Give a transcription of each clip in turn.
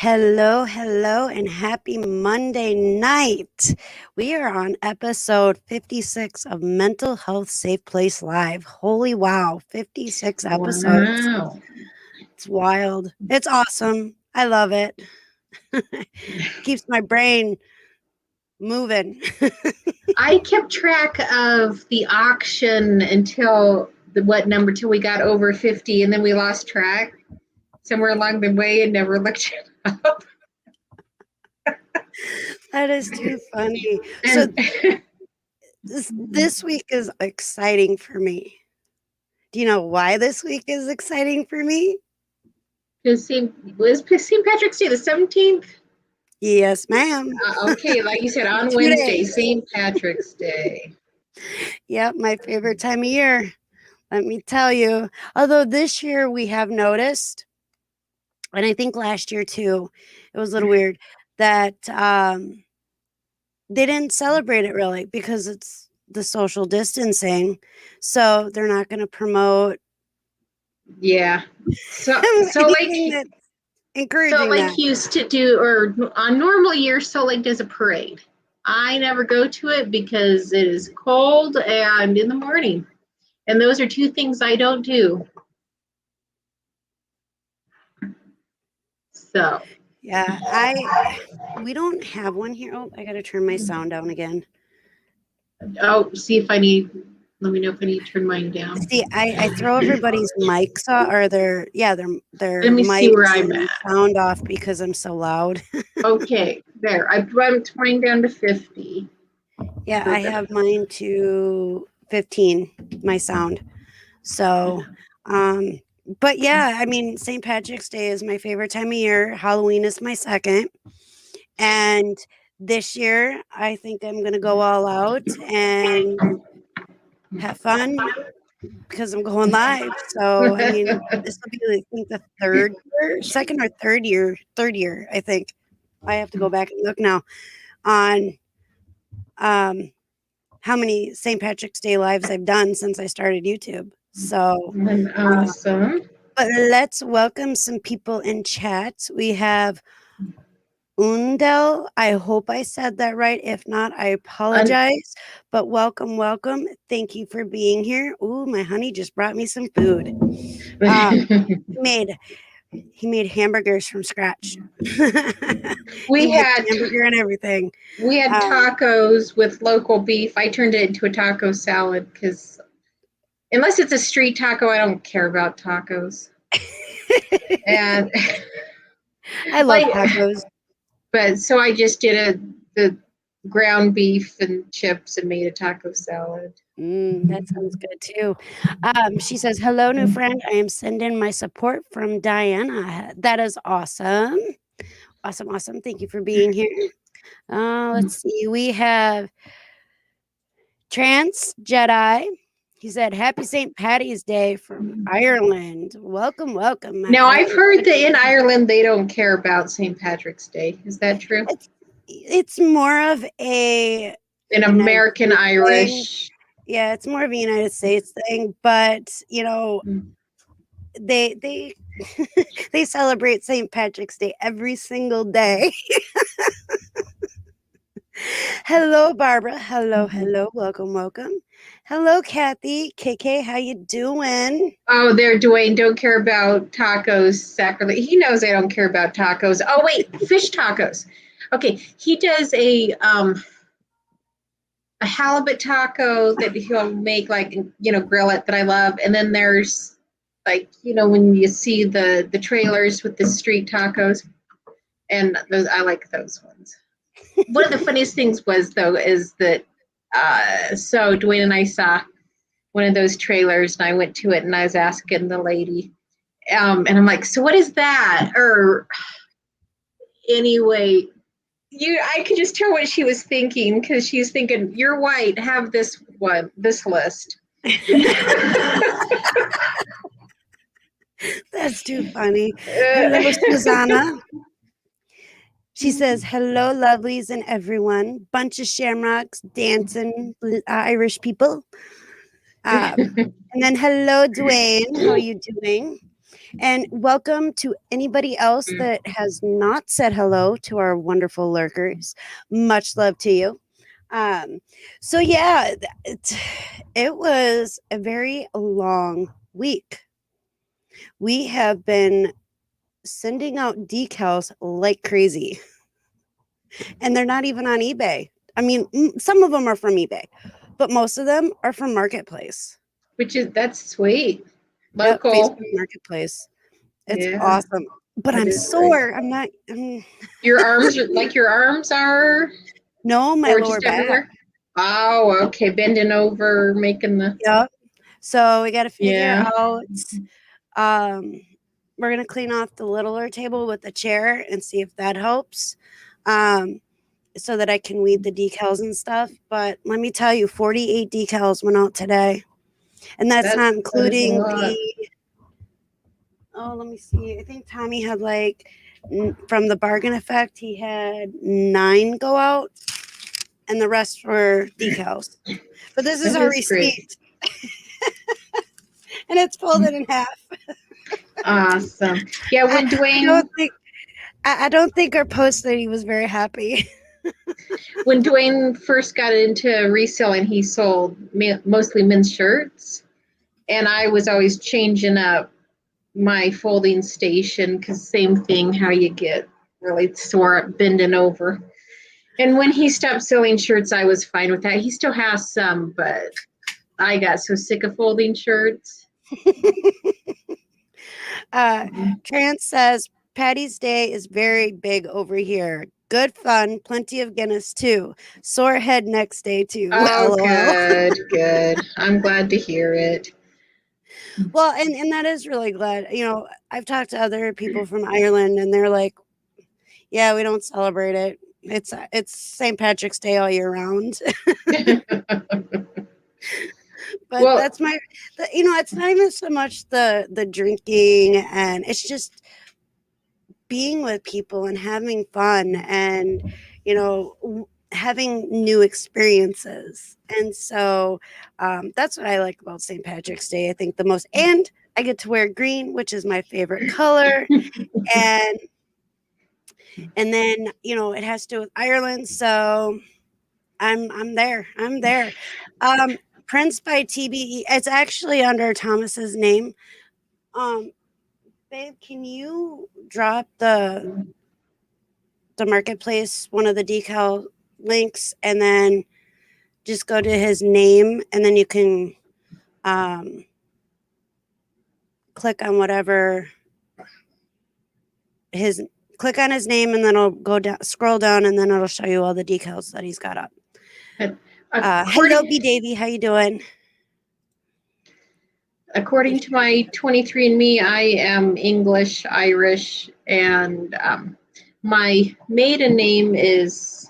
Hello, hello, and happy Monday night. We are on episode 56 of Mental Health Safe Place Live. Holy wow, 56 episodes. Wow. It's wild. It's awesome. I love it. Keeps my brain moving. I kept track of the auction until till we got over 50, and then we lost track somewhere along the way and never looked it up. That is too funny. So And this week is exciting for me. Do you know why this week is exciting for me? was St. Patrick's Day the 17th? Yes, ma'am. Okay, like you said, on 2 Wednesday, days. St. Patrick's Day. Yep, my favorite time of year. Let me tell you. Although this year we have noticed, and I think last year too, it was a little weird that they didn't celebrate it really because it's the social distancing. So they're not going to promote Yeah. So anything that's encouraging Salt Lake that. used to do, or on normal years, Salt Lake does a parade. I never go to it because it is cold and in the morning. And those are two things I don't do. So. Yeah, we don't have one here. Oh, I got to turn my sound down again. Oh, let me know if I need to turn mine down. See, I throw everybody's mics off, or their Let me see mics where I'm and at. sound off because I'm so loud. Okay, there. I brought mine down to 50. Yeah, I have mine to 15, my sound. So, but yeah, I mean, St. Patrick's Day is my favorite time of year. Halloween is my second. And this year, I think I'm going to go all out and have fun because I'm going live. So, I mean, this will be, I think, second or third year, I think. I have to go back and look now on how many St. Patrick's Day lives I've done since I started YouTube. So Awesome. but let's welcome some people in chat. We have Undel. I hope I said that right. If not, I apologize. But welcome, welcome. Thank you for being here. Ooh, my honey just brought me some food. He made hamburgers from scratch. We had hamburger and everything. We had tacos with local beef. I turned it into a taco salad because unless it's a street taco, I don't care about tacos. And I love tacos. But so I just did the ground beef and chips and made a taco salad. That sounds good too. She says, hello, new friend. I am sending my support from Diana. That is awesome. Awesome, awesome. Thank you for being here. Let's see. We have Trans Jedi. He said, happy St. Patty's Day from Ireland. Welcome, welcome. Now, I've heard that in Ireland, they don't care about St. Patrick's Day. Is that true? It's more of an American Irish. Yeah, it's more of a United States thing, but you know, they they celebrate St. Patrick's Day every single day. Hello, Barbara. Hello, hello. Welcome, welcome. Hello, Kathy. KK, how you doing? Oh, there, Dwayne. Don't care about tacos. Sacrilege. He knows I don't care about tacos. Oh, wait, fish tacos. Okay, he does a halibut taco that he'll make, like, grill it, that I love. And then there's, like, when you see the trailers with the street tacos, and those, I like those ones. One of the funniest things was, though, is that so Dwayne and I saw one of those trailers, and I went to it, and I was asking the lady, and I'm like, so what is that? Or anyway, I could just tell what she was thinking, because she's thinking, you're white, have this list. That's too funny. Hello, Susanna. She says, hello, lovelies and everyone. Bunch of shamrocks, dancing, Irish people. And then, hello, Dwayne. How are you doing? And welcome to anybody else Mm. that has not said hello to our wonderful lurkers. Much love to you. Um, so yeah, it was a very long week. We have been sending out decals like crazy, and they're not even on eBay. I mean, some of them are from eBay, but most of them are from Marketplace. That's sweet. Yep, Local. Facebook Marketplace. It's Yeah, awesome. But it I'm is great. sore. Your arms are, No, my or lower just back. everywhere? Oh, okay. Bending over, making the, Yep. So we got to figure yeah. out. Um, we're gonna clean off the littler table with the chair and see if that helps. Um, so that I can weed the decals and stuff. But let me tell you, 48 decals went out today, and that's not That is a including lot. the. Oh, let me see. I think Tommy had like from the bargain effect, he had 9 go out, and the rest were decals. But this is That our is great. receipt, and it's folded in half. Awesome. Yeah, I, when I Dwayne don't think I don't think our post lady was very happy. when Dwayne first got into reselling, he sold mostly men's shirts, and I was always changing up my folding station because same thing, how you get really sore bending over. And when he stopped selling shirts, I was fine with that. He still has some, but I got so sick of folding shirts. Mhm. Trance says Patty's Day is very big over here. Good fun, plenty of Guinness too. Sore head next day too. Oh, LOL. good, good. I'm glad to hear it. Well, and that is really glad. I've talked to other people from Ireland, and they're like, "Yeah, we don't celebrate it. It's St. Patrick's Day all year round." But Well, that's it's not even so much the drinking, and it's just being with people and having fun, and having new experiences. And so that's what I like about St. Patrick's Day, I think, the most. And I get to wear green, which is my favorite color. and and then it has to do with Ireland, so I'm there. um Prince by TBE, it's actually under Thomas's name. um Babe, can you drop the marketplace, one of the decal links, and then just go to his name, and then you can um, click on whatever his click on his name, and then it'll go down, scroll down, and then it'll show you all the decals that he's got up. Hello, B according Davy, how you doing? according to my 23andMe, I am English, Irish, and my maiden name is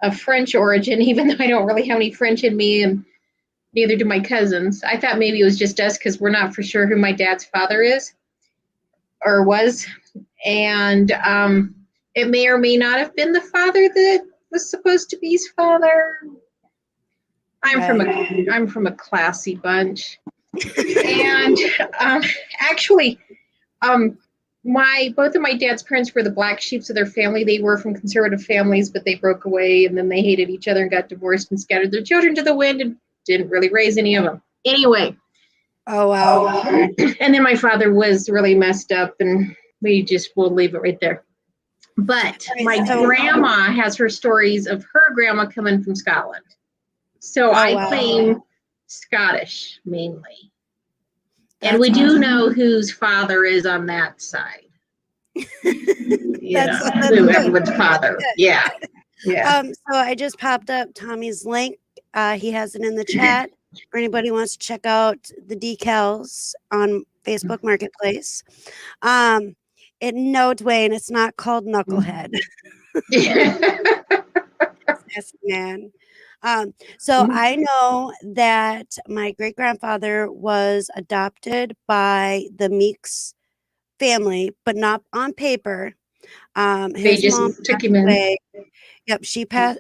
of French origin, even though I don't really have any French in me, and neither do my cousins. I thought maybe it was just us because we're not for sure who my dad's father is or was. And it may or may not have been the father that was supposed to be his father. Right. I'm from a classy bunch. And um, actually, um, my both of my dad's parents were the black sheeps of their family. They were from conservative families, but they broke away, and then they hated each other and got divorced and scattered their children to the wind and didn't really raise any of them. Anyway, Oh, wow. and then my father was really messed up, and we'll leave it right there. But All right, my so grandma has her stories of her grandma coming from Scotland. So oh, I wow, claim Scottish mainly. And that's we do awesome. know whose father is on that side. You know, That's who good. everyone's father. Yeah. Yeah. So I just popped up Tommy's link. He has it in the chat for anybody who wants to check out the decals on Facebook Marketplace. Um, no, Dwayne, it's not called Knucklehead. Yes, man. So I know that my great grandfather was adopted by the Meeks family, but not on paper. They His just mom took passed him in. away. Yep,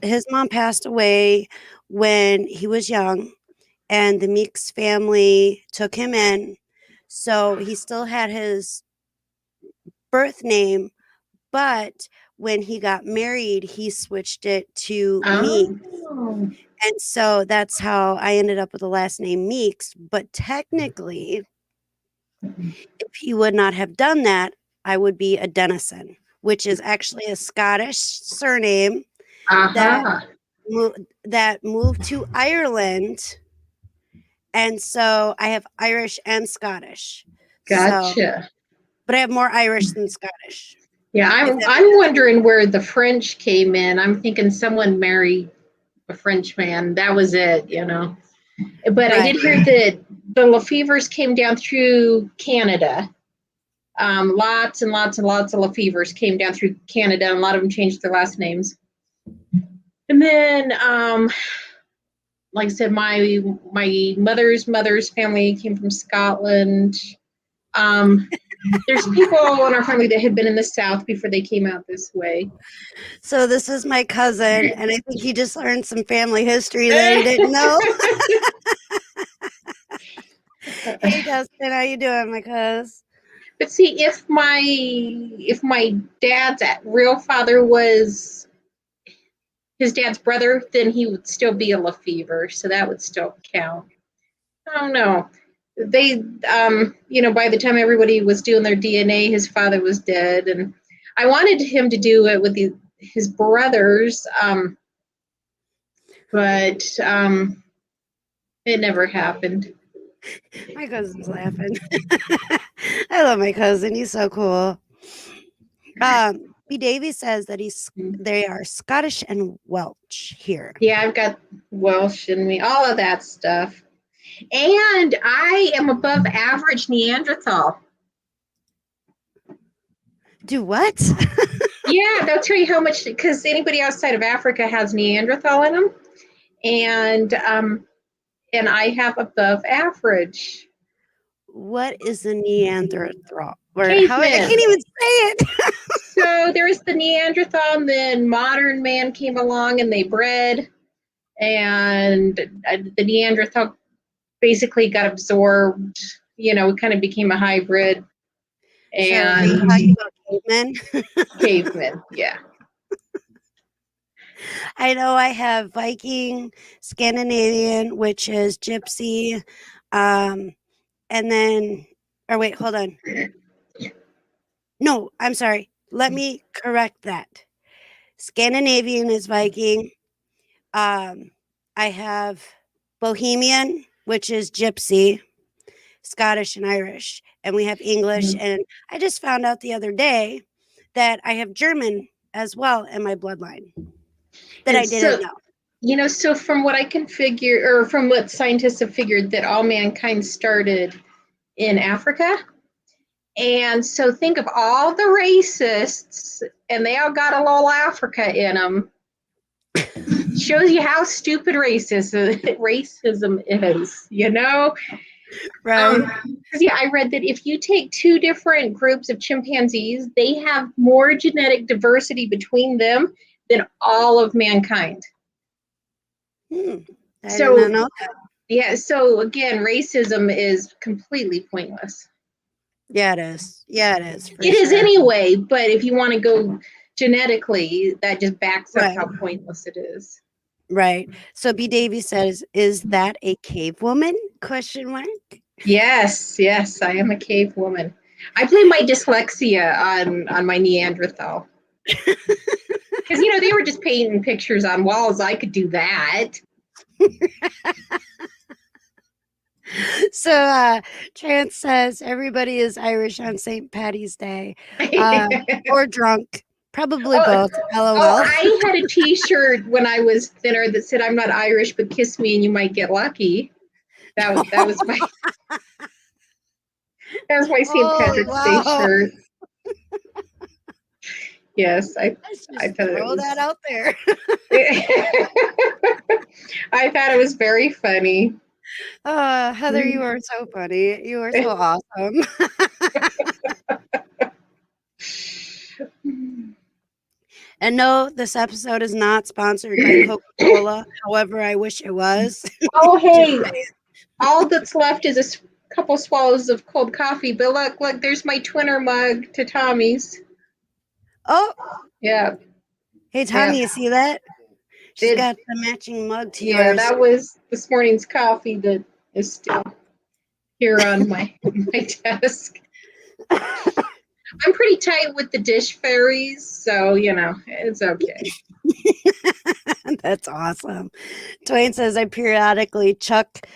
his mom passed away when he was young, and the Meeks family took him in. So he still had his birth name, but when he got married, he switched it to Meeks. Oh. And so that's how I ended up with the last name Meeks. But technically, if he would not have done that, I would be a Dennison, which is actually a Scottish surname that that moved to Ireland. And so I have Irish and Scottish. So, Gotcha. but I have more Irish than Scottish. Yeah, I'm wondering where the French came in. I'm thinking someone married a French man. That was it, you know. But I did hear that the Lefevres came down through Canada. Lots and lots and lots of Lefevres came down through Canada, and a lot of them changed their last names. And then, like I said, my mother's family came from Scotland. There's people in our family that had been in the South before they came out this way. So this is my cousin, and I think he just learned some family history that he didn't know. Hey, Dustin, how you doing, my cuz? But see, if my dad's real father was his dad's brother, then he would still be a Lefevre, so that would still count. I don't know. They, by the time everybody was doing their DNA, his father was dead, and I wanted him to do it with his brothers, but it never happened. My cousin's laughing. I love my cousin. He's so cool. B. Davies says that they are Scottish and Welsh here. Yeah, I've got Welsh in me, all of that stuff. And I am above average Neanderthal. Do what? Yeah, they'll tell you how much, because anybody outside of Africa has Neanderthal in them. And I have above average. What is a Neanderthal? Caveman. I can't even say it. So there's the Neanderthal, and then modern man came along and they bred, and the Neanderthal basically got absorbed. It kind of became a hybrid. And so are you talking about cavemen? Cavemen, yeah. I know I have Viking, Scandinavian, which is Gypsy, and then, or wait, hold on. No, I'm sorry. Let me correct that. Scandinavian is Viking. I have Bohemian, which is Gypsy, Scottish and Irish, and we have English. Mm-hmm. And I just found out the other day that I have German as well in my bloodline that I didn't know. So from what I can figure, or from what scientists have figured, that all mankind started in Africa. And so think of all the racists, and they all got a little Africa in them. Shows you how stupid racism is, Right. I read that if you take two different groups of chimpanzees, they have more genetic diversity between them than all of mankind. I did not know that. Yeah, so again, racism is completely pointless. Yeah, it is. Yeah, it is. It is anyway, but if you want to go genetically, that just backs up how pointless it is. Right. So B. Davies says, "Is that a cave woman?" Question mark. Yes, I am a cave woman. I blame my dyslexia on my Neanderthal. Because they were just painting pictures on walls. I could do that. So Trance says everybody is Irish on St. Patty's Day, or drunk. Probably both. LOL. I had a T-shirt when I was thinner that said, "I'm not Irish, but kiss me and you might get lucky." That was my St. Patrick's Day shirt. Yes, I thought throw that out there. I thought it was very funny. Heather, you are so funny. You are so awesome. And no, this episode is not sponsored by Coca-Cola. However, I wish it was. Oh, hey, all that's left is a couple swallows of cold coffee. But look, there's my twinner mug to Tommy's. Oh, Yeah. hey, Tommy, you see that? She's It, got the matching mug to yeah, yours. that was this morning's coffee that is still here on my desk. I'm pretty tight with the dish fairies, so it's okay. That's awesome. Dwayne says I periodically Clunk.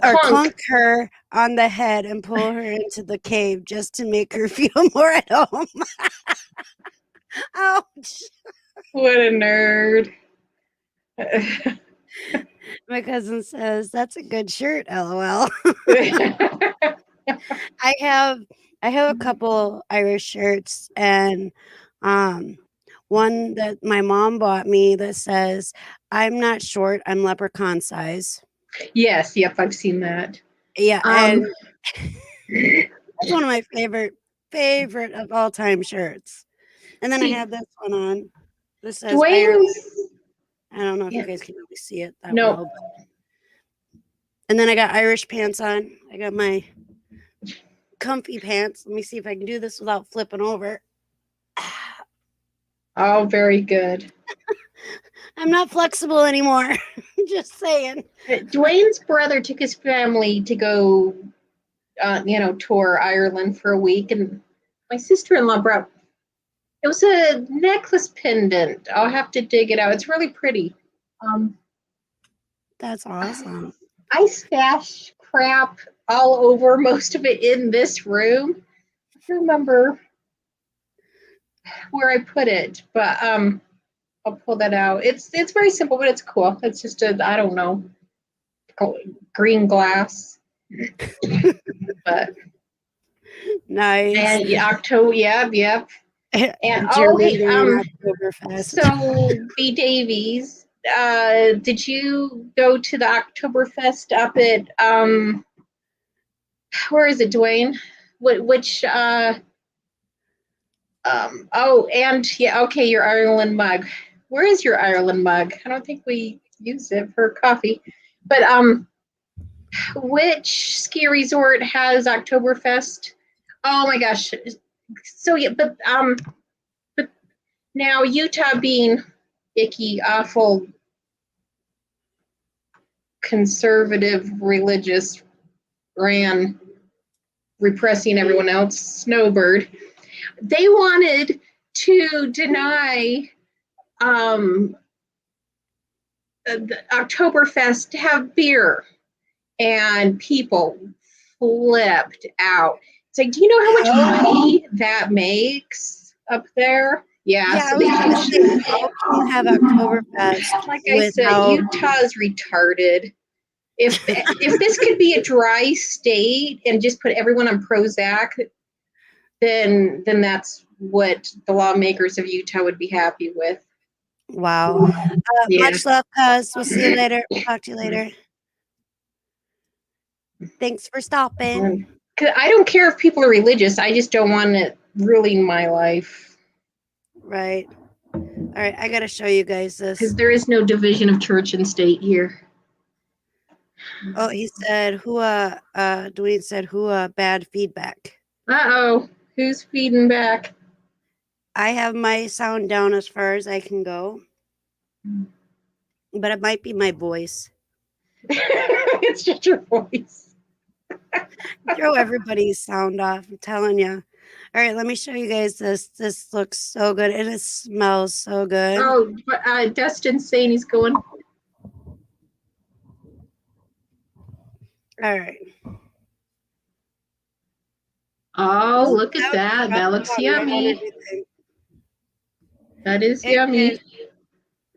clunk her on the head and pull her into the cave just to make her feel more at home. Ouch. What a nerd. My cousin says that's a good shirt, LOL. I have a couple Irish shirts and one that my mom bought me that says I'm not short, I'm leprechaun size. Yes, yep, I've seen that. Yeah, Um, and that's one of my favorite of all time shirts. And then I see, have this one on. This says Ireland. Dwayne's. I don't know if you Yeah, guys can really see it that no. well. And then I got Irish pants on. I got my comfy pants. Let me see if I can do this without flipping over. Oh, very good. I'm not flexible anymore. Just saying. Dwayne's brother took his family to go, tour Ireland for a week, and my sister-in-law brought. It was a necklace pendant. I'll have to dig it out. It's really pretty. That's awesome. I stash crap all over, most of it in this room. I don't remember where I put it, but I'll pull that out. It's very simple, but it's cool. It's just I don't know, green glass. But Nice. and October, yep. And German Oktoberfest. so B Davies, did you go to the Oktoberfest up at where is it, Dwayne? Which and yeah, okay, your Ireland mug. Where is your Ireland mug? I don't think we used it for coffee. But which ski resort has Oktoberfest? Oh my gosh. So yeah, but now Utah being icky, awful, conservative, religious, ran repressing everyone else, snowbird. They wanted to deny the Oktoberfest to have beer, and people flipped out. It's like, do you know how much money that makes up there? Yeah, so they how can you have Oktoberfest like I said, Utah's retarded. If this could be a dry state and just put everyone on Prozac, then that's what the lawmakers of Utah would be happy with. Wow. Yeah. Much love, cuz. We'll see you later. Talk to you later. Thanks for stopping. I don't care if people are religious. I just don't want it ruling my life. Right. All right. I got to show you guys this. Because there is no division of church and state here. Oh, he said, Dwayne said, bad feedback. Uh-oh. Who's feeding back? I have my sound down as far as I can go. But it might be my voice. It's just your voice. Throw everybody's sound off. I'm telling you. All right, let me show you guys this. This looks so good and it smells so good. Oh, but Dustin's saying he's going. All right. Oh, look at that. That looks yummy. That is yummy.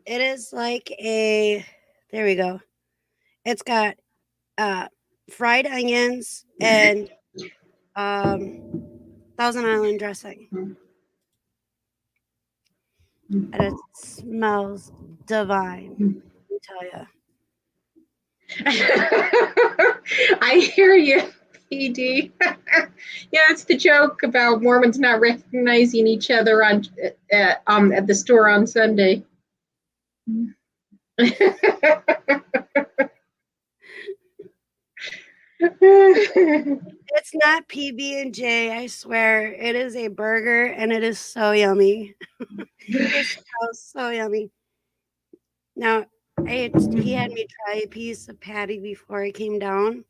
It is like a, there we go. It's got fried onions and Thousand Island dressing. And it smells divine, I tell you. I hear you, PD. Yeah, it's the joke about Mormons not recognizing each other at the store on Sunday. It's not PB&J, I swear. It is a burger, and it is so yummy. It smells so yummy. Now, he had me try a piece of patty before I came down,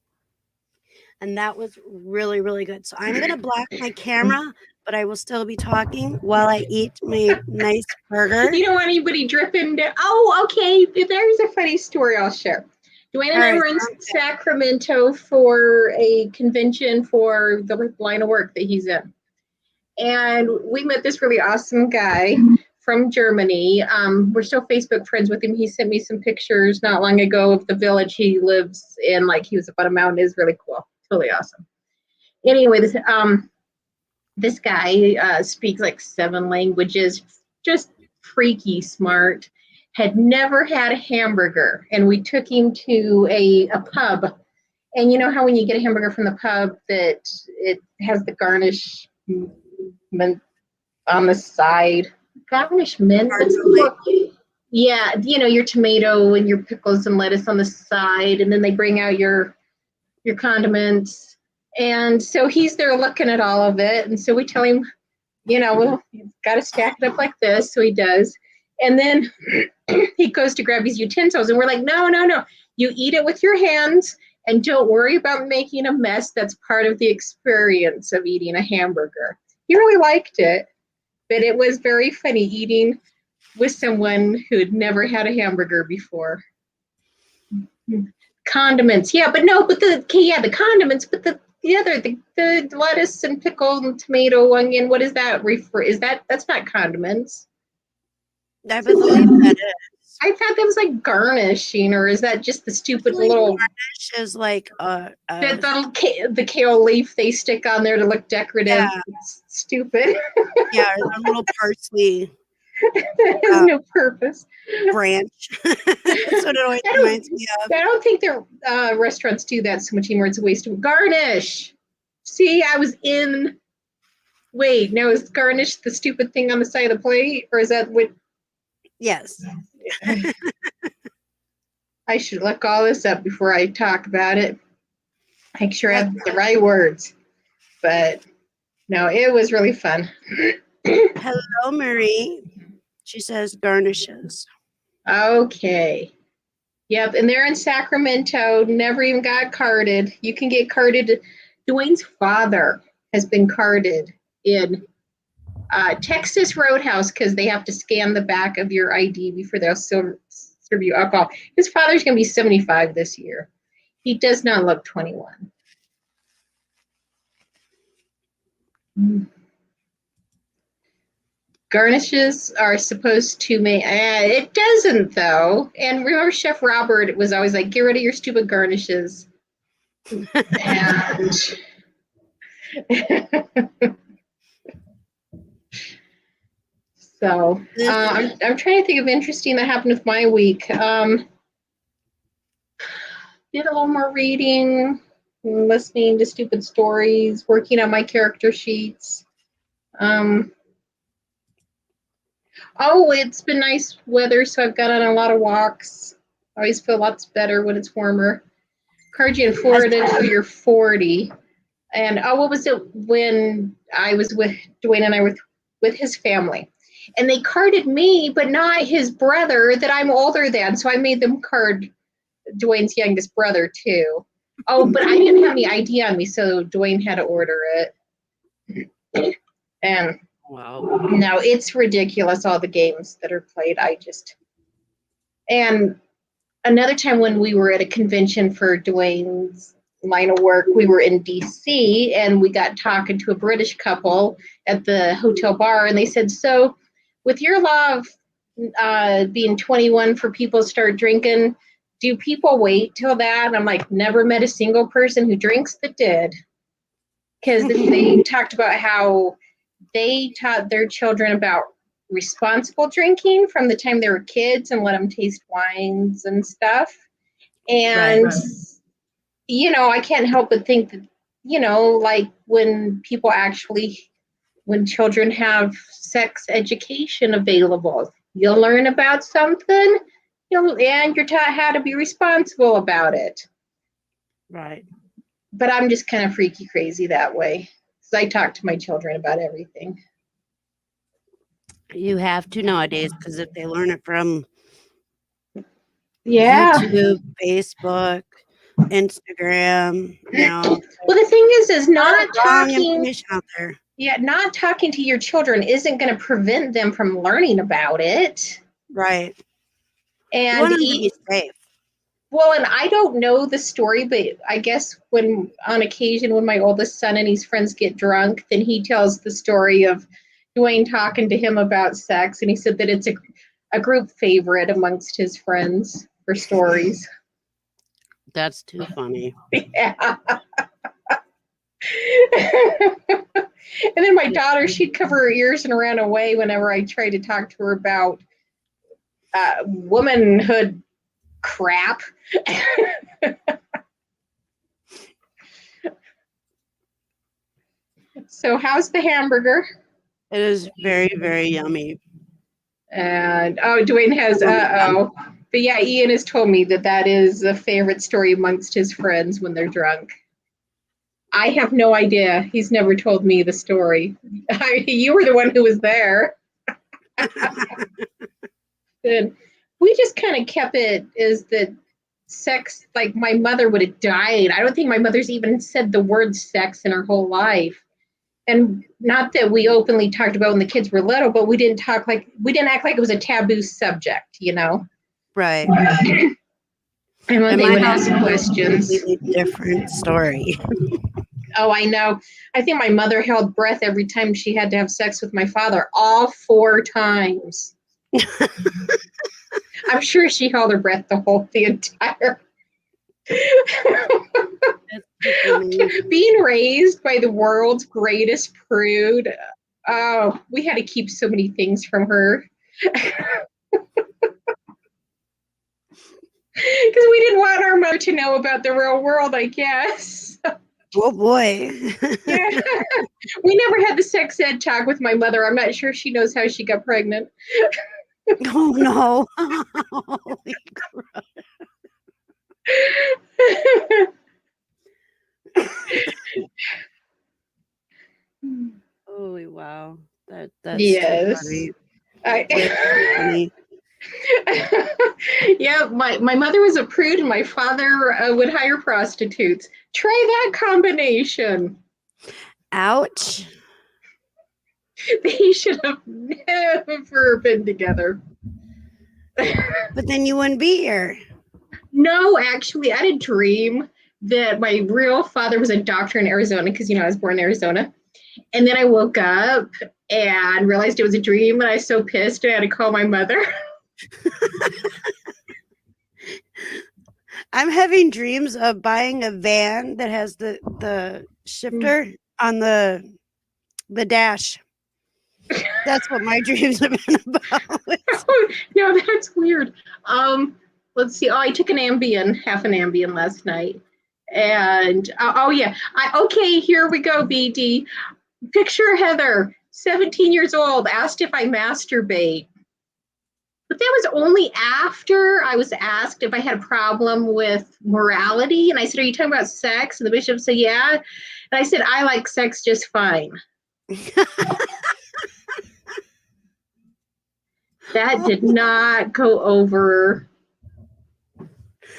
and that was really, really good. So I'm gonna block my camera, but I will still be talking while I eat my nice burger. You don't want anybody dripping down. Oh, okay. There's a funny story I'll share. Dwayne and I were in Sacramento for a convention for the line of work that he's in. And we met this really awesome guy from Germany. We're still Facebook friends with him. He sent me some pictures not long ago of the village he lives in. Like he was up on a mountain. Is really cool. Totally awesome. Anyway, this guy speaks like 7 languages, just freaky smart, had never had a hamburger. And we took him to a pub. And you know how when you get a hamburger from the pub that it has the garnish on the side? Garnishment? Yeah, you know, your tomato and your pickles and lettuce on the side. And then they bring out your condiments. And so he's there looking at all of it. And so we tell him, you know, well, you've got to stack it up like this. So he does. And then he goes to grab his utensils. And we're like, no. You eat it with your hands and don't worry about making a mess. That's part of the experience of eating a hamburger. He really liked it. But it was very funny eating with someone who'd never had a hamburger before. Condiments. Yeah, but the condiments, but the other, the lettuce and pickle and tomato, onion, what is that refer? That's not condiments? I believe that is. I thought that was like garnishing, or is that just the stupid little garnish is like the kale leaf they stick on there to look decorative? Yeah. It's stupid. Yeah, a little parsley. That has no purpose. Branch. That's what it always reminds me of. I don't think their restaurants do that so much anymore. It's a waste of garnish. See, I was in. Wait, now is garnish the stupid thing on the side of the plate, or is that what? Yes. I should look all this up before I talk about it. Make sure I have the right words. But no, it was really fun. Hello, Marie. She says garnishes. Okay. Yep, and they're in Sacramento. Never even got carded. You can get carded. Dwayne's father has been carded in Texas Roadhouse because they have to scan the back of your ID before they'll serve you alcohol. His father's going to be 75 this year. He does not look 21. Garnishes are supposed to make it doesn't though. And remember Chef Robert was always like, get rid of your stupid garnishes. And so I'm trying to think of interesting that happened with my week. Did a little more reading, listening to stupid stories, working on my character sheets. Oh, it's been nice weather, so I've gone on a lot of walks. I always feel lots better when it's warmer. Card you in Florida till you're 40. And what was it when I was with Dwayne and I were with his family? And they carded me, but not his brother that I'm older than. So I made them card Dwayne's youngest brother too. Oh, but I didn't have any ID on me, so Dwayne had to order it. And wow. No, it's ridiculous, all the games that are played. And another time when we were at a convention for Dwayne's line of work, we were in DC and we got talking to a British couple at the hotel bar, and they said, so with your law of being 21 for people to start drinking, do people wait till that? And I'm like, never met a single person who drinks that did. Because they talked about how they taught their children about responsible drinking from the time they were kids and let them taste wines and stuff. And, right. You know, I can't help but think that, you know, like when children have sex education available, you'll learn about something, and you're taught how to be responsible about it. Right. but I'm just kind of freaky crazy that way. So I talk to my children about everything. You have to nowadays, because if they learn it from Yeah. YouTube, Facebook, Instagram, Well, the thing is not wrong talking. information out there. Yeah, not talking to your children isn't going to prevent them from learning about it. Right. You And want them to be safe. well, and I don't know the story, but I guess when on occasion when my oldest son and his friends get drunk, then he tells the story of Dwayne talking to him about sex, and he said that it's a group favorite amongst his friends for stories. That's too funny. Yeah. And then my daughter, she'd cover her ears and ran away whenever I tried to talk to her about womanhood crap. So, how's the hamburger? It is very, very yummy. And Dwayne has but yeah, Ian has told me that is a favorite story amongst his friends when they're drunk. I have no idea. He's never told me the story. You were the one who was there. And we just kind of kept it as that sex, like my mother would have died. I don't think my mother's even said the word sex in her whole life. And not that we openly talked about when the kids were little, but we didn't act like it was a taboo subject, Right. And when In they my would house, ask questions. completely different story. Oh, I know. I think my mother held breath every time she had to have sex with my father, all 4 times. I'm sure she held her breath the entire. Being raised by the world's greatest prude, oh, we had to keep so many things from her. Because we didn't want our mother to know about the real world, I guess. Oh boy. Yeah. We never had the sex ed talk with my mother. I'm not sure she knows how she got pregnant. Oh no. Holy crap. Holy wow. That's Yes. too funny. Way too funny. Yeah, my mother was a prude and my father would hire prostitutes. Try that combination. Ouch. They should have never been together. But then you wouldn't be here. No, actually, I had a dream that my real father was a doctor in Arizona because, I was born in Arizona. And then I woke up and realized it was a dream, and I was so pissed I had to call my mother. I'm having dreams of buying a van that has the shifter on the dash. That's what my dreams have been about. No, that's weird. Let's see. Oh, I took half an Ambien last night. And yeah. Okay, here we go, BD. Picture Heather, 17 years old, asked if I masturbate. But that was only after I was asked if I had a problem with morality. And I said, "Are you talking about sex?" And the bishop said, "Yeah." And I said, "I like sex just fine." That did not go over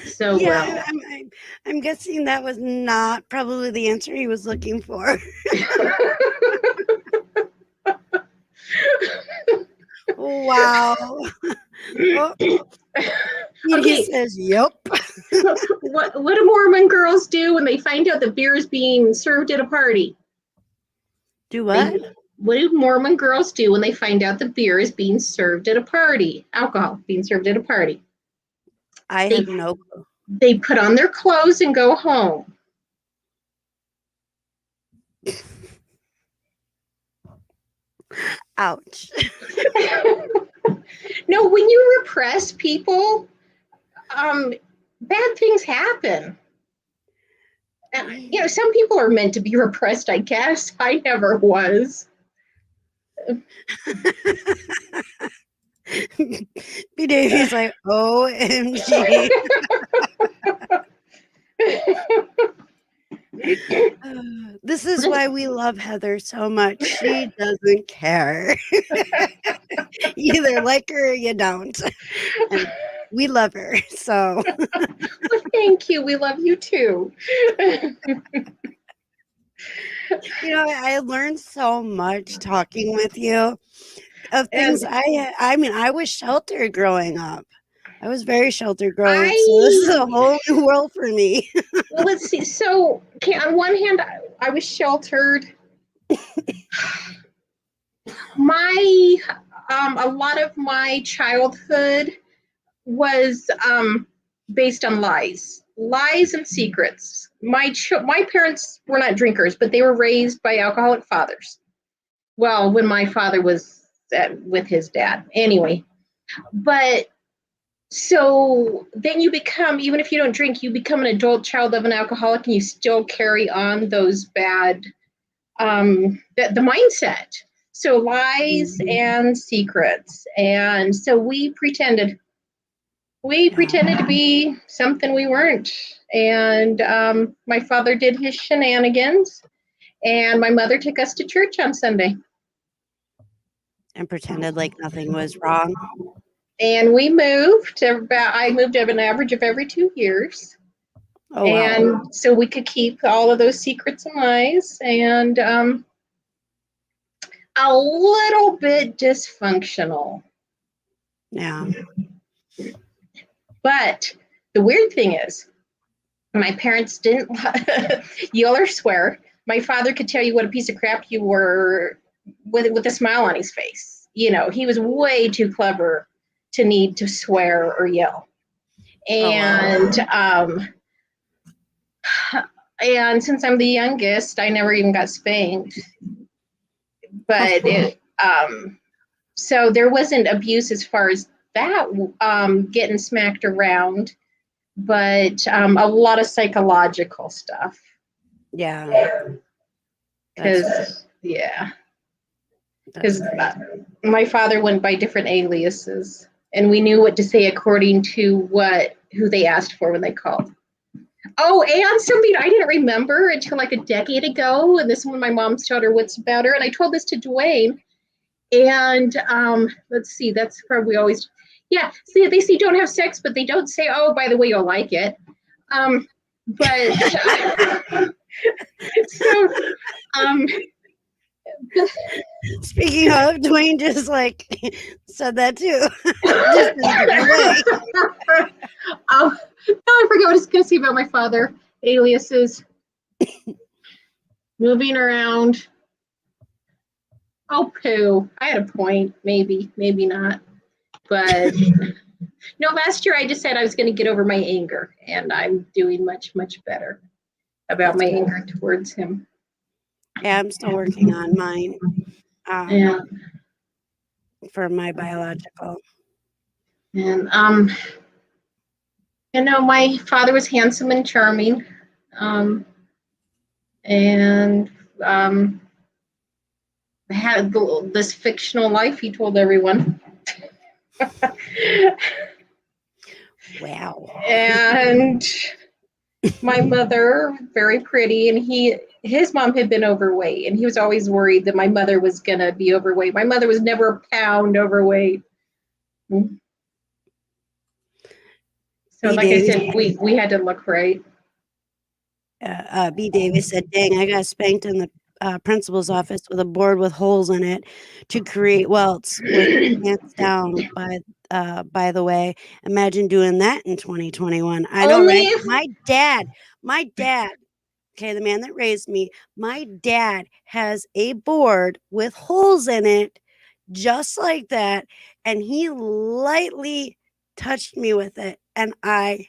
so well. I'm guessing that was not probably the answer he was looking for. Wow. Oh, he says, "Yep." What do Mormon girls do when they find out the beer is being served at a party? Do what? What do Mormon girls do when they find out the beer is being served at a party? Alcohol being served at a party. I have no clue. They put on their clothes and go home. Ouch. No, when you repress people, bad things happen. Some people are meant to be repressed, I guess. I never was. B. Davy's like, OMG. This is why we love Heather so much. She doesn't care. You either like her or you don't. And we love her. So, Well, thank you. We love you too. I learned so much talking with you of things And I mean, I was sheltered growing up. I was very sheltered growing up. So this is I, a whole new world for me. well, let's see. So, okay, on one hand, I was sheltered. My, a lot of my childhood was based on lies and secrets. My parents were not drinkers, but they were raised by alcoholic fathers. Well, when my father was with his dad, anyway. But so then you become, even if you don't drink, you become an adult child of an alcoholic, and you still carry on those bad, the mindset. So lies and secrets, and so we pretended to be something we weren't. And my father did his shenanigans, and my mother took us to church on Sunday. And pretended like nothing was wrong. And we moved. I moved at an average of every 2 years. Oh, wow. And so we could keep all of those secrets and lies. And a little bit dysfunctional. Yeah. But the weird thing is, my parents didn't yell or swear. My father could tell you what a piece of crap you were with a smile on his face. He was way too clever to need to swear or yell. And and since I'm the youngest, I never even got spanked. But so there wasn't abuse as far as that, getting smacked around, but a lot of psychological stuff. Yeah. Because my father went by different aliases, and we knew what to say according to who they asked for when they called. Oh, and something I didn't remember until like a decade ago, and this is when my mom showed her wits about her, and I told this to Dwayne. And let's see, that's probably always, see, they say don't have sex, but they don't say, oh, by the way, you'll like it. But so speaking of, Dwayne just like said that too. Just in a different way. Now I forget what I was going to say about my father. Aliases, moving around. Oh, poo. I had a point. Maybe not. But no, last year I just said I was going to get over my anger, and I'm doing much, much better about my anger towards him. Yeah, I'm still working on mine. For my biological. And my father was handsome and charming, and had this fictional life he told everyone. Wow. And my mother, very pretty, and his mom had been overweight, and he was always worried that my mother was gonna be overweight. My mother was never a pound overweight. So, like I said, we had to look right. B. Davis said, "Dang, I got spanked in the principal's office with a board with holes in it to create welts with pants down. By the way, imagine doing that in 2021. I know, right? My dad, okay, the man that raised me, my dad has a board with holes in it, just like that, and he lightly touched me with it, and I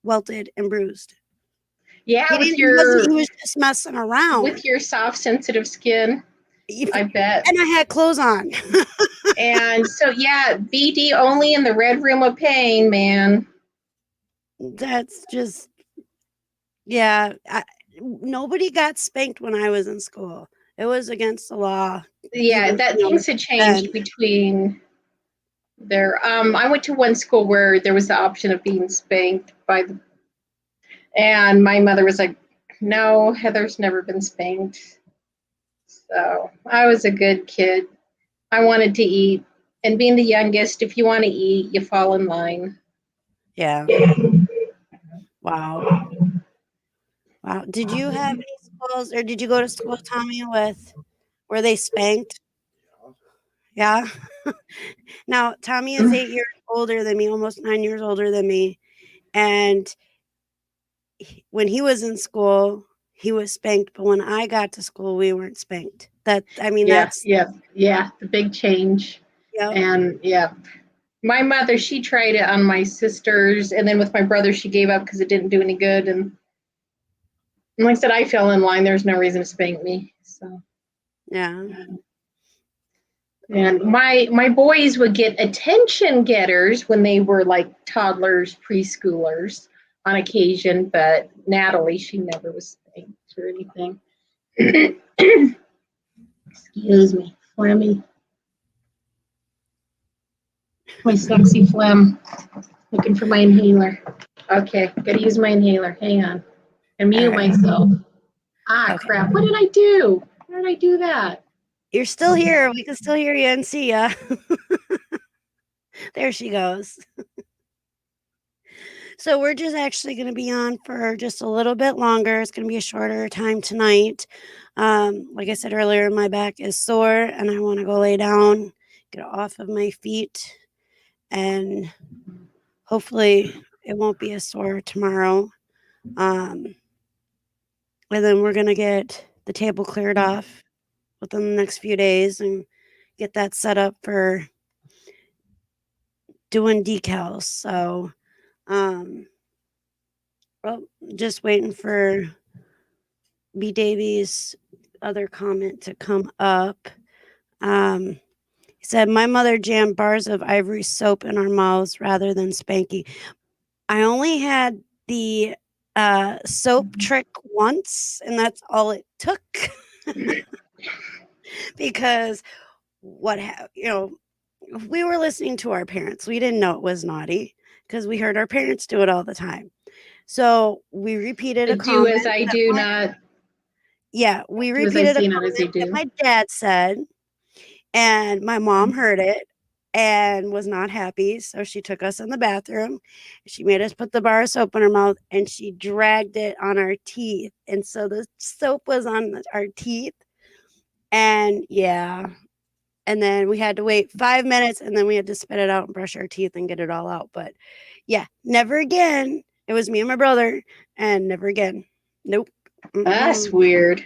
welted and bruised." Yeah, He was just messing around. With your soft, sensitive skin, I bet. And I had clothes on. And so, BD only in the red room of pain, man. That's just, nobody got spanked when I was in school. It was against the law. Yeah, things had changed between there. I went to one school where there was the option of being spanked and my mother was like, No, Heather's never been spanked. So I was a good kid. I wanted to eat. And being the youngest, if you want to eat, you fall in line. Yeah. Wow. Wow. Did you have any schools or did you go to school, Tommy, with where they spanked? Yeah. Now, Tommy is 8 years older than me, almost 9 years older than me. And when he was in school, he was spanked. But when I got to school, we weren't spanked. Yeah, That's, yeah, yeah. The big change. yeah, And yeah, my mother, she tried it on my sisters. And then with my brother, she gave up because it didn't do any good. And like I said, I fell in line. There's no reason to spank me. So. yeah. And my boys would get attention getters when they were like toddlers, preschoolers on occasion, but Natalie, she never was spanked or anything. Excuse me, phlegmy. My sexy phlegm. Looking for my inhaler. Okay, gotta use my inhaler. Hang on. And mute All right. myself. Ah, Okay. crap. What did I do? How did I do that? You're still here. We can still hear you and see you. There she goes. So we're just actually going to be on for just a little bit longer. It's going to be a shorter time tonight. Like I said earlier, my back is sore and I want to go lay down, get off of my feet, and hopefully it won't be as sore tomorrow. And then we're going to get the table cleared off within the next few days and get that set up for doing decals. So, well, just waiting for B Davies' other comment to come up. He said, "My mother jammed bars of ivory soap in our mouths rather than spanking." I only had the soap trick once, and that's all it took. Because we were listening to our parents. We didn't know it was naughty because we heard our parents do it all the time. So we repeated a Do comment as I that do, not we do as I repeated a say, not as I comment that do. my dad said, and my mom heard it and was not happy. So she took us in the bathroom. She made us put the bar of soap in her mouth and she dragged it on our teeth. And so the soap was on our teeth. And yeah. And then we had to wait 5 minutes and then we had to spit it out and brush our teeth and get it all out. But yeah, never again. It was me and my brother, and never again. Nope. That's weird.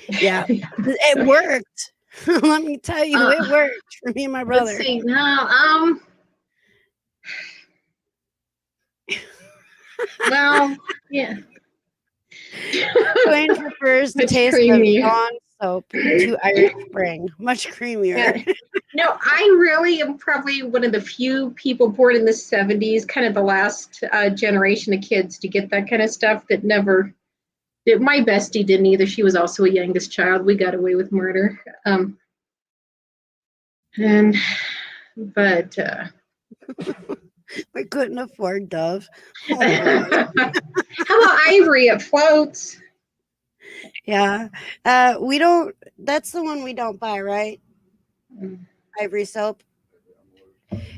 Yeah, it worked. Let me tell you, it worked for me and my brother. Let's see. No, well, yeah. Dwayne prefers the Much taste of creamier. Dawn soap to Irish Spring. Much creamier. Yeah. No, I really am probably one of the few people born in the 70s, kind of the last generation of kids to get that kind of stuff that never. My bestie didn't either. She was also a youngest child. We got away with murder. But We couldn't afford Dove. how about Ivory? It floats. Yeah. We don't, that's the one we don't buy, right? Ivory soap.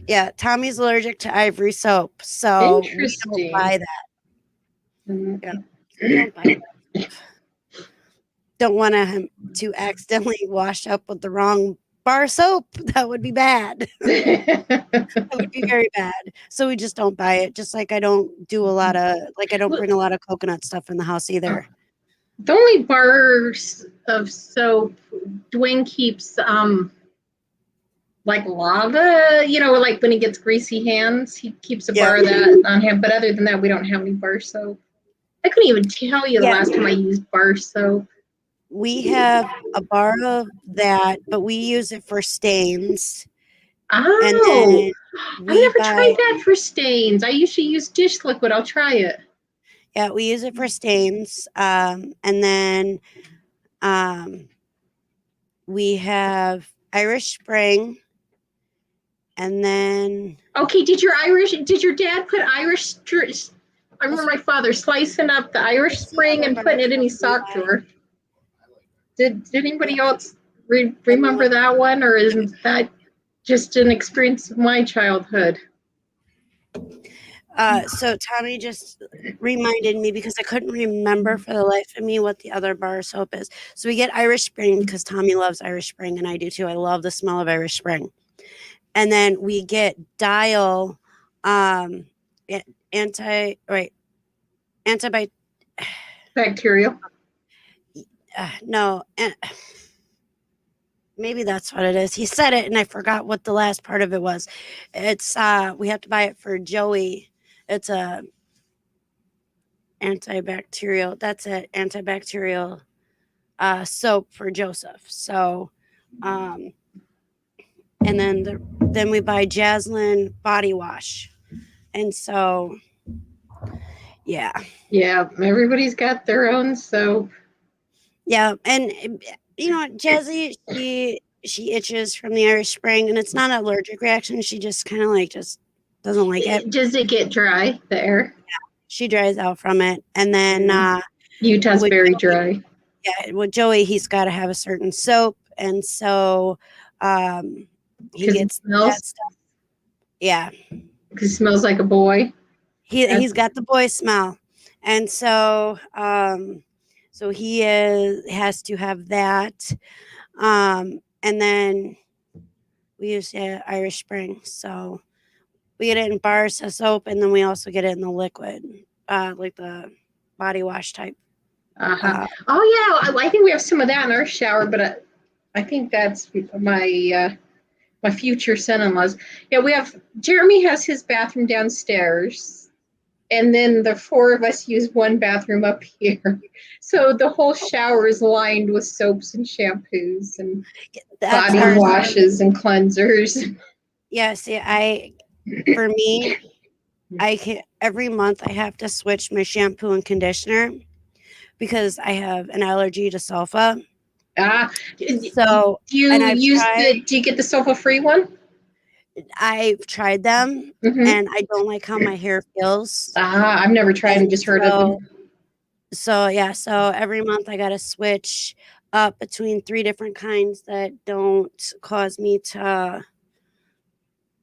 Yeah, Tommy's allergic to ivory soap, so we don't buy that. Yeah, we don't buy that. Don't want him to accidentally wash up with the wrong bar soap. That would be bad. That would be very bad. So we just don't buy it. Just like I don't do a lot of I don't bring a lot of coconut stuff in the house either. The only bars of soap Dwayne keeps like lava, like when he gets greasy hands, he keeps a bar of that on him. But other than that, we don't have any bar soap. I couldn't even tell you the last time I used bar soap. We have a bar of that, but we use it for stains. Oh, and then I've never tried that for stains. I usually use dish liquid. I'll try it. Yeah, we use it for stains. And then we have Irish Spring. And then okay, did your dad put Irish I remember my father slicing up the Irish What's the Spring other and bar putting it in soap his we sock buy? drawer. Did Yeah, anybody else let me remember look. that one, or is that just an experience of my childhood? So Tommy just reminded me because I couldn't remember for the life of me what the other bar soap is. So we get Irish Spring because Tommy loves Irish Spring and I do too. I love the smell of Irish Spring. And then we get Dial, um, anti right anti Bacterial. no, and maybe that's what it is. He said it and I forgot what the last part of it was. It's we have to buy it for Joey. It's a antibacterial. That's it. Antibacterial soap for Joseph. So, um, and then we buy Jaslyn body wash. And so, yeah, Yeah, everybody's got their own soap. yeah, and you know, Jazzy, she itches from the Irish Spring, and it's not an allergic reaction. She just kind of like just doesn't like it. Does it get dry there? She dries out from it, and then Yeah. Utah's with very Joey, dry. yeah, with Joey, he's got to have a certain soap, and so he Because it gets that smells. stuff. Yeah, Because it smells like a boy. he's got the boy smell, and so he has to have that, and then we use Irish Spring, so we get it in bars as soap, and then we also get it in the liquid, like the body wash type. Uh-huh. Uh, Oh yeah, I think we have some of that in our shower, but I think that's my future son-in-laws. Yeah, we have Jeremy has his bathroom downstairs, and then the four of us use one bathroom up here. So the whole shower is lined with soaps and shampoos and that's body ours. washes and cleansers. Yeah, see, for me, I can every month I have to switch my shampoo and conditioner because I have an allergy to sulfa. Do So, and you use the? Do you get the sulfa free one? I've tried them, Mm-hmm. and I don't like how my hair feels. I've never tried And and just heard of them. yeah, so every month I got to switch up between 3 different kinds that don't cause me to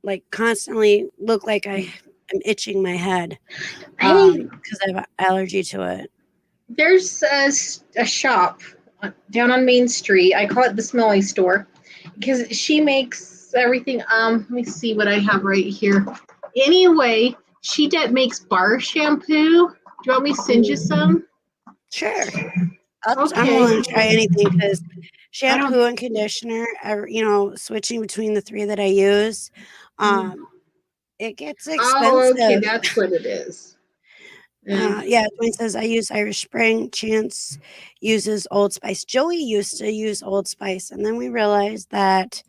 like constantly look like I am itching my head I because I have an allergy to it. There's a shop down on Main Street. I call it the Smelly Store because she makes everything. Let me see what I have right here. Anyway, makes bar shampoo. Do you want me to send you some? Sure. I'm Okay. willing to try anything because I don't. shampoo and conditioner, switching between the 3 that I use, it gets Oh, okay. expensive. That's what it is. And Yeah, Dwayne says I use Irish Spring. Chance uses Old Spice. Joey used to use Old Spice, and then we realized that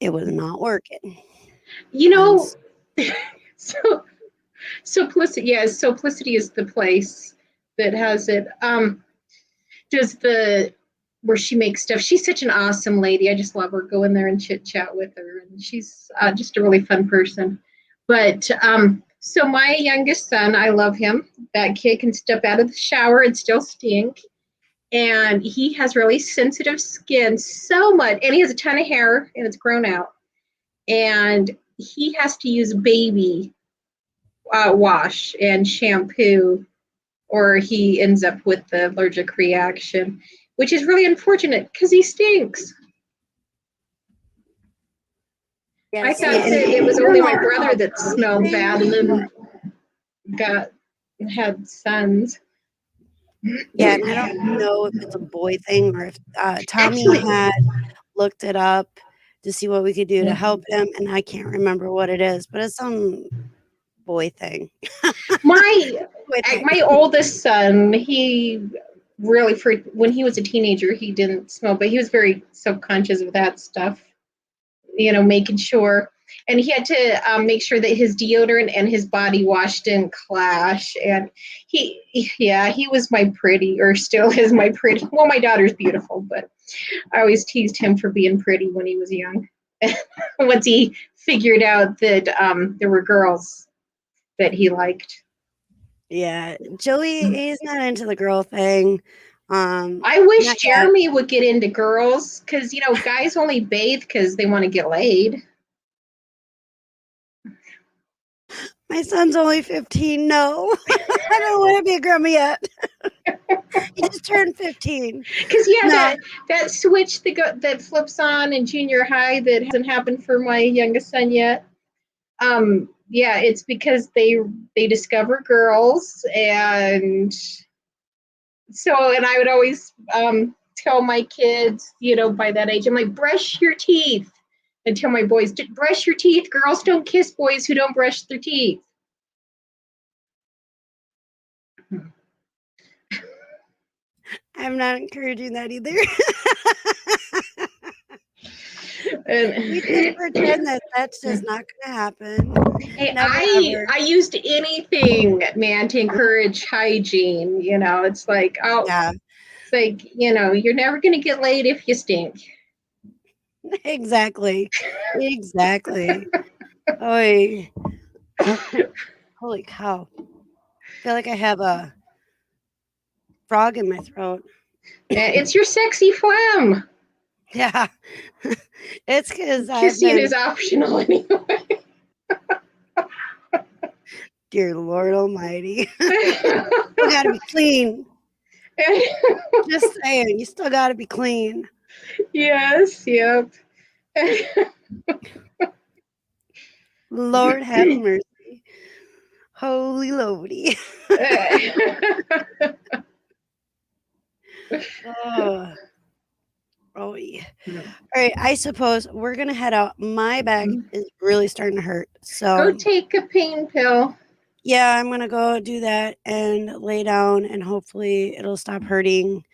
it was not working. you And know, so Simplicity. Yeah, Simplicity is the place that has it. Does the where she makes stuff. She's such an awesome lady. I just love her. Go in there and chit chat with her, and she's just a really fun person. But so my youngest son, I love him. That kid can step out of the shower and still stink, and he has really sensitive skin, so much, and he has a ton of hair, and it's grown out, and he has to use baby wash and shampoo or he ends up with the allergic reaction, which is really unfortunate because he stinks. yeah, I see, thought and that it was I don't only know my if it's brother a that boy smelled thing, bad and but then got had sons. yeah, and I don't know if it's a boy thing or if Tommy Actually, had looked it up to see what we could do to help him, and I can't remember what it is, but it's some boy thing. my Boy thing. my oldest son, he really when he was a teenager, he didn't smoke, but he was very self-conscious of that stuff. Making sure. And he had to make sure that his deodorant and his body wash didn't clash. And he was my pretty, or still is my pretty. Well, my daughter's beautiful, but I always teased him for being pretty when he was young. Once he figured out that there were girls that he liked. Yeah, Joey, he's not into the girl thing. I wish Not yet. Jeremy would get into girls because, guys only bathe because they want to get laid. My son's only 15. No, I don't want to be a grandma yet. He just turned 15. Because, yeah, No, that switch that flips on in junior high that hasn't happened for my youngest son yet. Yeah, it's because they discover girls, and I would always tell my kids, by that age, I'm like, brush your teeth, and tell my boys, brush your teeth. Girls don't kiss boys who don't brush their teeth. I'm not encouraging that either. We just And pretend that that's just not going to happen. hey, Never I ever. I used anything, man, to encourage hygiene. It's like, Yeah, you're never gonna get laid if you stink. exactly. Exactly. Oy. Holy cow. I feel like I have a frog in my throat. It's your sexy phlegm. Yeah. It's because I've Kissing been, is optional anyway. dear Lord Almighty, still got to be clean. Just saying, you still got to be clean. Yes, yep. Lord have mercy. Holy Lordy. Oh, oh, yeah. All right. I suppose we're going to head out. My back is really starting to hurt. Go So, take a pain pill. yeah, I'm going to go do that and lay down and hopefully it'll stop hurting.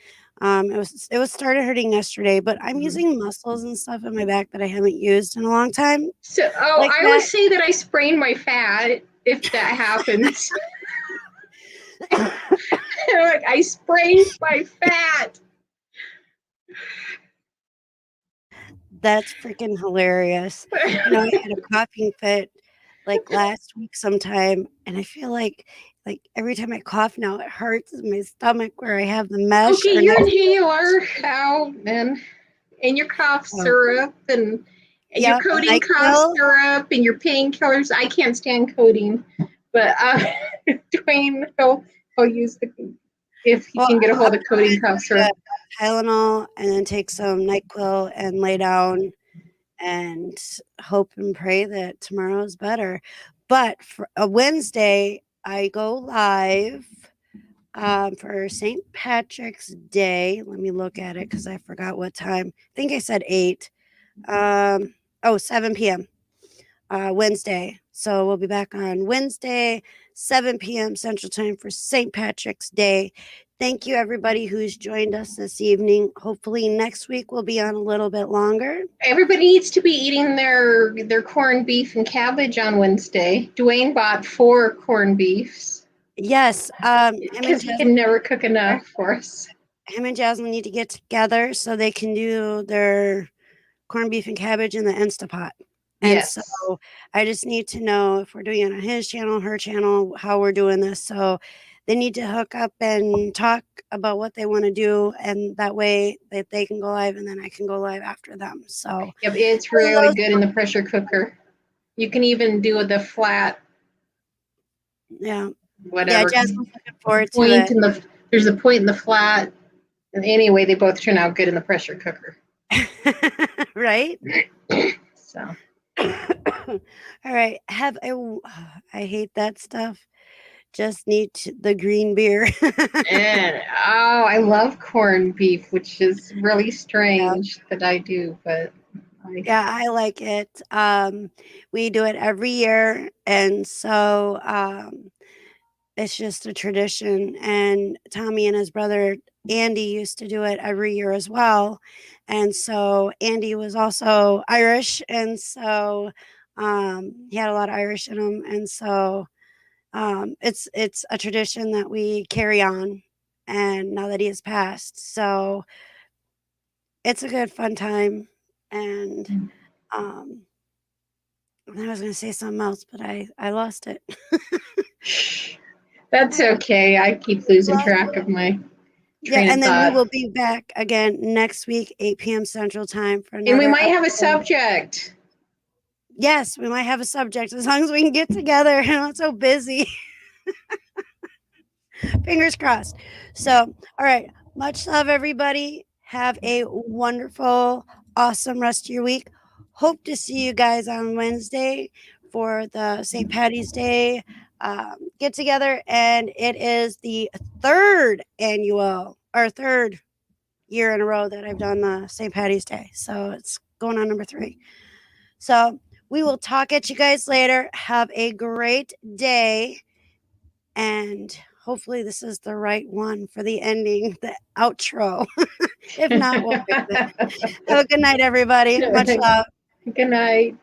It was started hurting yesterday, but I'm using muscles and stuff in my back that I haven't used in a long time. Like I that. always say that I sprain my fat if that happens. Like, I sprained my fat. That's freaking hilarious. I had a coughing fit like last week sometime, and I feel like every time I cough now, it hurts in my stomach where I have the Go mesh get or your next to inhaler out and your cough oh, syrup and your yep, codeine cough NyQuil. syrup and your painkillers. I can't stand codeine, but Dwayne he'll use the if he Well, can get a I'll hold of codeine probably cough take syrup. a Tylenol and then take some NyQuil and lay down and hope and pray that tomorrow's better. But for a Wednesday, I go live for St. Patrick's Day. Let me look at it because I forgot what time. I think I said 8. 7 p.m. Wednesday. So we'll be back on Wednesday, 7 p.m. Central Time for St. Patrick's Day. Thank you, everybody who's joined us this evening. Hopefully, next week we'll be on a little bit longer. Everybody needs to be eating their corned beef and cabbage on Wednesday. Dwayne bought 4 corned beefs Yes, because he can never cook enough for us. him and Jasmine need to get together so they can do their corned beef and cabbage in the Instapot. And so Yes. I just need to know if we're doing it on his channel, her channel, how we're doing this. So they need to hook up and talk about what they want to do. And that way that they can go live and then I can go live after them. So Yep, it's really good in the pressure cooker. You can even do the flat, yeah. Yeah, whatever. Jasmine's looking forward to Point it. in the there's a point in the flat. And anyway, they both turn out good in the pressure cooker. Right? So All right. I hate that stuff. Just need the green beer. and I love corned beef, which is really Yeah. strange that I do, but Yeah, I like it. We do it every year, and so it's just a tradition. And Tommy and his brother Andy used to do it every year as well. And so Andy was also Irish, and so he had a lot of Irish in him, and so it's a tradition that we carry on. And now that he has passed, so it's a good fun time, and um, I was gonna say something else, but I lost it. That's okay. I keep losing Bless track you. of my Yeah, train and of then we thought. will be back again next week, 8 p.m. Central Time for And we another might have a episode. subject. Yes, we might have a subject as long as we can get together. I'm not so busy. Fingers crossed. So, all right. Much love, everybody. Have a wonderful, awesome rest of your week. Hope to see you guys on Wednesday for the St. Patty's Day get together. And it is the third year in a row that I've done the St. Patty's Day. So it's going on number 3. So we will talk at you guys later. Have a great day. And hopefully this is the right one for the ending, the outro. If not, we'll fix it. Have a good night, everybody. Much love. Good night.